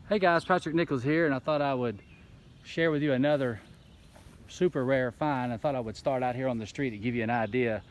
Hey guys, Patrick Nichols here, and I thought I would share with you another super rare find. I thought I would start out here on the street to give you an idea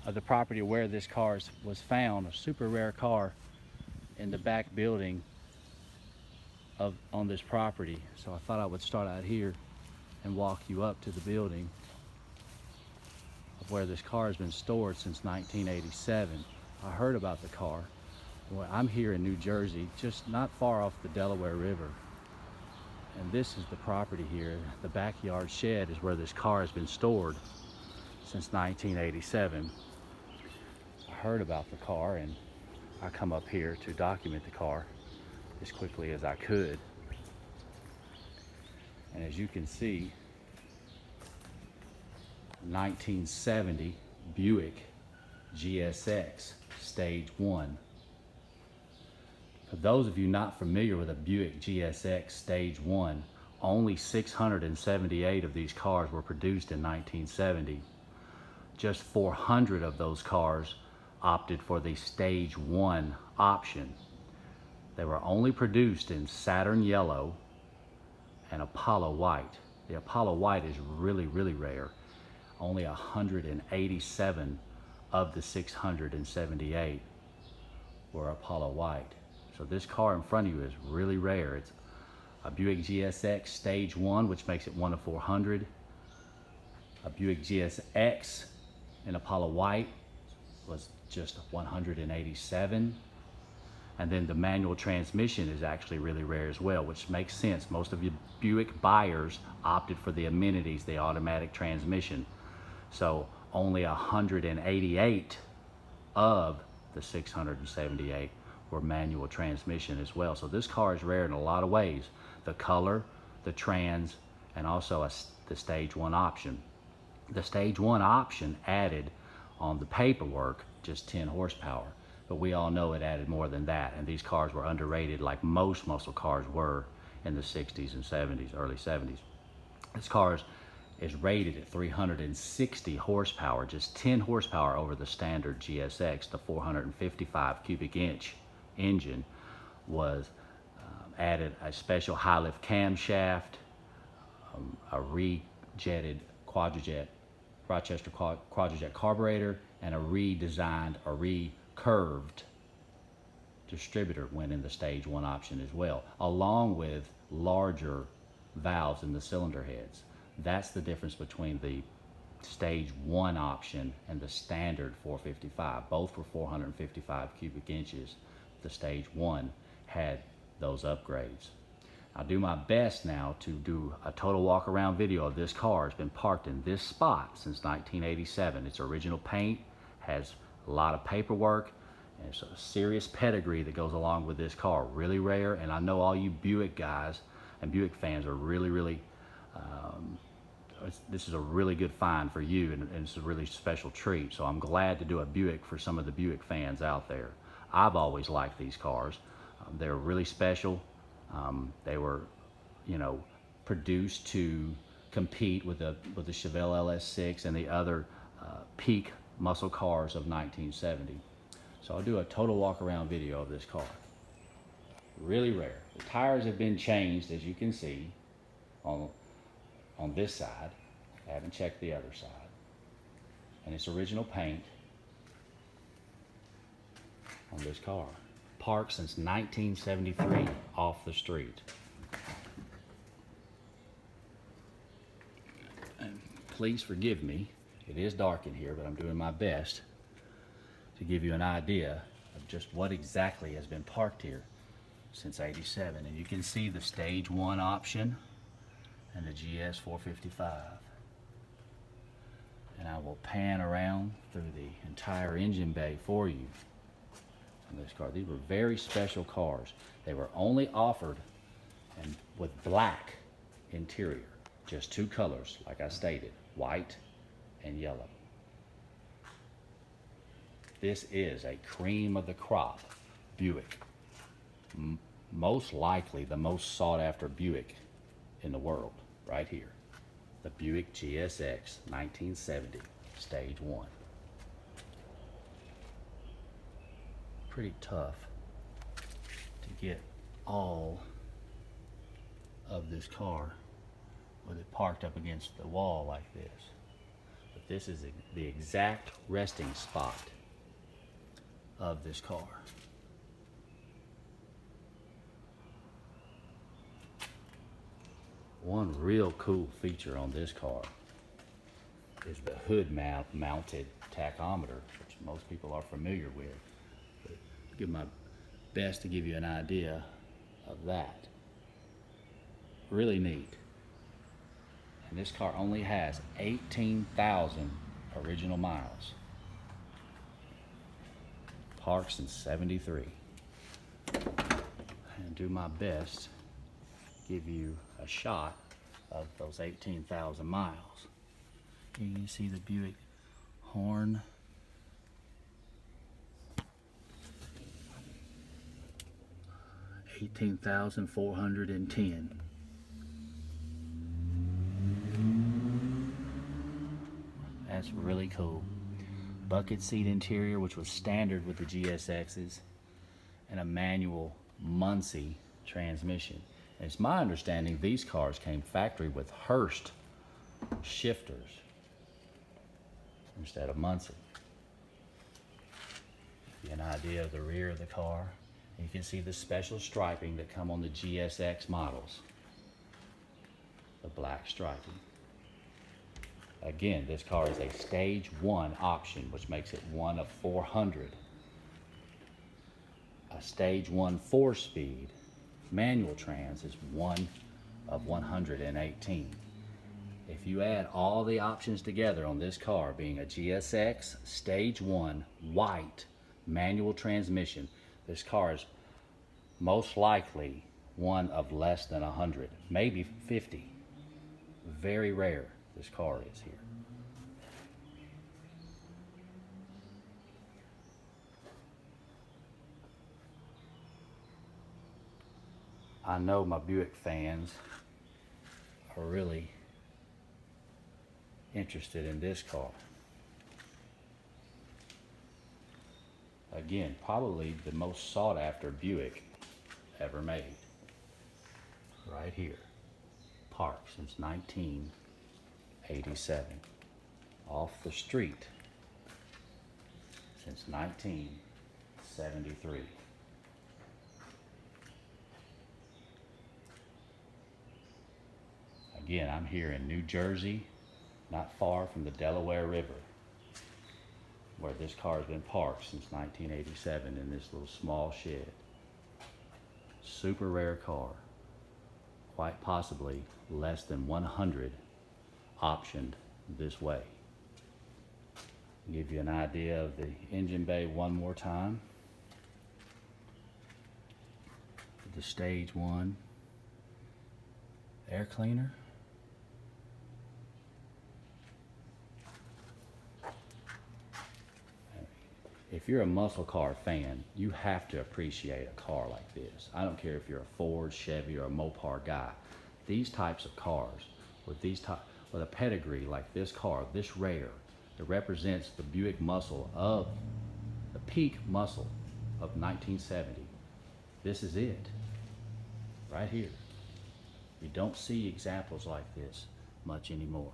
of the property where this car was found. A super rare car in the back building on this property. So I thought I would start out here and walk you up to the building of where this car has been stored since 1987. I heard about the car. Well, I'm here in New Jersey, just not far off the Delaware River. And this is the property here. The backyard shed is where this car has been stored since 1987. I heard about the car and I come up here to document the car as quickly as I could. And as you can see, 1970 Buick GSX Stage 1. For those of you not familiar with a Buick GSX Stage 1, only 678 of these cars were produced in 1970. Just 400 of those cars opted for the Stage 1 option. They were only produced in Saturn Yellow and Apollo White. The Apollo White is really, really rare. Only 187 of the 678 were Apollo White. So this car in front of you is really rare. It's a Buick GSX Stage 1, which makes it 1 of 400. A Buick GSX in Apollo White was just 187. And then the manual transmission is actually really rare as well, which makes sense. Most of you Buick buyers opted for the amenities, the automatic transmission. So only 188 of the 678 were manual transmission as well. So this car is rare in a lot of ways. The color, the trans, and also the Stage 1 option. The Stage 1 option added on the paperwork just 10 horsepower, but we all know it added more than that, and these cars were underrated like most muscle cars were in the 60s and 70s, early 70s. This car is rated at 360 horsepower, just 10 horsepower over the standard GSX. The 455 cubic inch engine was added a special high lift camshaft, a rejetted Rochester quadrajet carburetor, and a redesigned or recurved distributor went in the Stage 1 option as well, along with larger valves in the cylinder heads. That's the difference between the Stage 1 option and the standard 455. Both were 455 cubic inches. The Stage 1 had those upgrades. I'll do my best now to do a total walk around video of this car. It's been parked in this spot since 1987. Its original paint, has a lot of paperwork, and it's a serious pedigree that goes along with this car. Really rare, and I know all you Buick guys and Buick fans are really this is a really good find for you, and it's a really special treat. So I'm glad to do a Buick for some of the Buick fans out there. I've always liked these cars. They're really special. They were, produced to compete with the Chevelle LS6 and the other peak muscle cars of 1970. So I'll do a total walk around video of this car. Really rare. The tires have been changed, as you can see, on this side. I haven't checked the other side. And it's original paint on this car. Parked since 1973 off the street. And please forgive me, it is dark in here, but I'm doing my best to give you an idea of just what exactly has been parked here since '87. And you can see the Stage 1 option and the GS 455. And I will pan around through the entire engine bay for you on this car. These were very special cars. They were only offered and with black interior, just two colors, like I stated, white and yellow. This is a cream of the crop Buick. Most likely the most sought after Buick in the world, right here. The Buick GSX 1970 Stage 1. Pretty tough to get all of this car with it parked up against the wall like this. But this is the exact resting spot of this car. One real cool feature on this car is the hood mounted tachometer, which most people are familiar with. But I'll give my best to give you an idea of that. Really neat. And this car only has 18,000 original miles. Parked in '73. And do my best to give you a shot of those 18,000 miles. You can see the Buick horn. $18,410. That's really cool. Bucket seat interior, which was standard with the GSXs, and a manual Muncie transmission. And it's my understanding these cars came factory with Hurst shifters instead of Muncie. Give you an idea of the rear of the car. You can see the special striping that come on the GSX models. The black striping. Again, this car is a stage 1 option, which makes it one of 400. A stage 1 4-speed manual trans is one of 118. If you add all the options together on this car, being a GSX stage 1 white manual transmission, this car is most likely one of less than 100, maybe 50. Very rare this car is here. I know my Buick fans are really interested in this car. Again, probably the most sought after Buick ever made. Right here. Parked since 1987. Off the street since 1973. Again, I'm here in New Jersey, not far from the Delaware River, where this car has been parked since 1987 in this little small shed. Super rare car. Quite possibly less than 100 optioned this way. Give you an idea of the engine bay one more time. The stage 1 air cleaner. If you're a Musclecar fan, you have to appreciate a car like this. I don't care if you're a Ford, Chevy, or a Mopar guy. These types of cars with a pedigree like this car, this rare, it represents the Buick muscle of the peak muscle of 1970. This is it, right here. You don't see examples like this much anymore.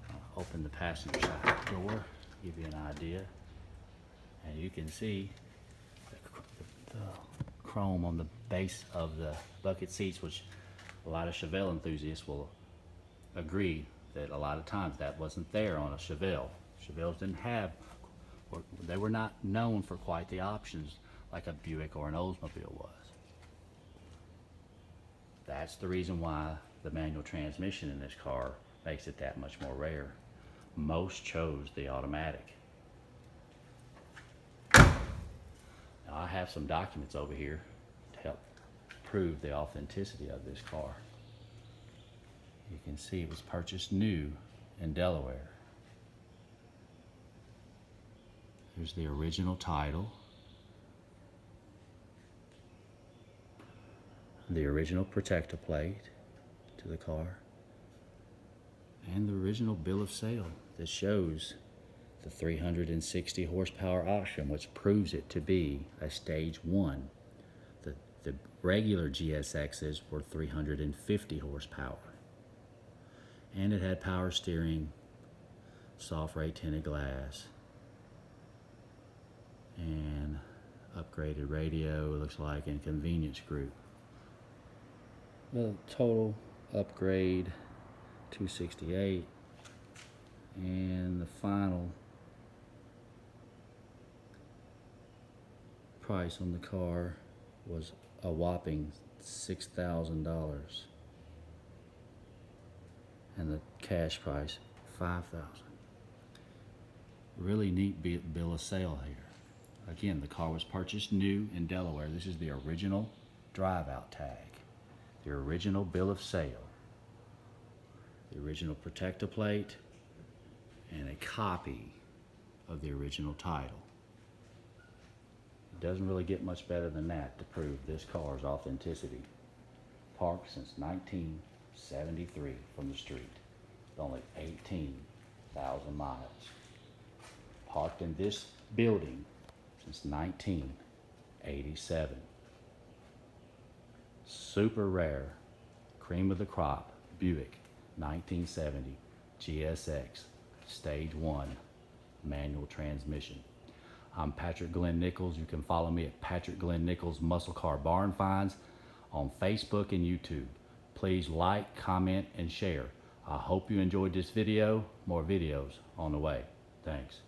I'll open the passenger side door, give you an idea. And you can see the chrome on the base of the bucket seats, which a lot of Chevelle enthusiasts will agree that a lot of times that wasn't there on a Chevelle. Chevelles didn't have, or they were not known for quite the options like a Buick or an Oldsmobile was. That's the reason why the manual transmission in this car makes it that much more rare. Most chose the automatic. Now, I have some documents over here to help prove the authenticity of this car. You can see it was purchased new in Delaware. Here's the original title, the original protector plate to the car, and the original bill of sale that shows the 360 horsepower option, which proves it to be a stage 1. The The regular GSXs were 350 horsepower. And it had power steering, soft rate tinted glass, and upgraded radio, it looks like, and convenience group. The total upgrade, $268, and the final price on the car was a whopping $6,000, and the cash price $5,000. Really neat bill of sale here. Again, the car was purchased new in Delaware. This is the original drive-out tag, the original bill of sale, the original protector plate, and a copy of the original title. It doesn't really get much better than that to prove this car's authenticity. Parked since 1973 from the street, with only 18,000 miles. Parked in this building since 1987. Super rare, cream of the crop, Buick 1970 GSX Stage 1 manual transmission. I'm Patrick Glenn Nichols. You can follow me at Patrick Glenn Nichols Musclecar Barn Finds on Facebook and YouTube. Please like, comment, and share. I hope you enjoyed this video. More videos on the way. Thanks.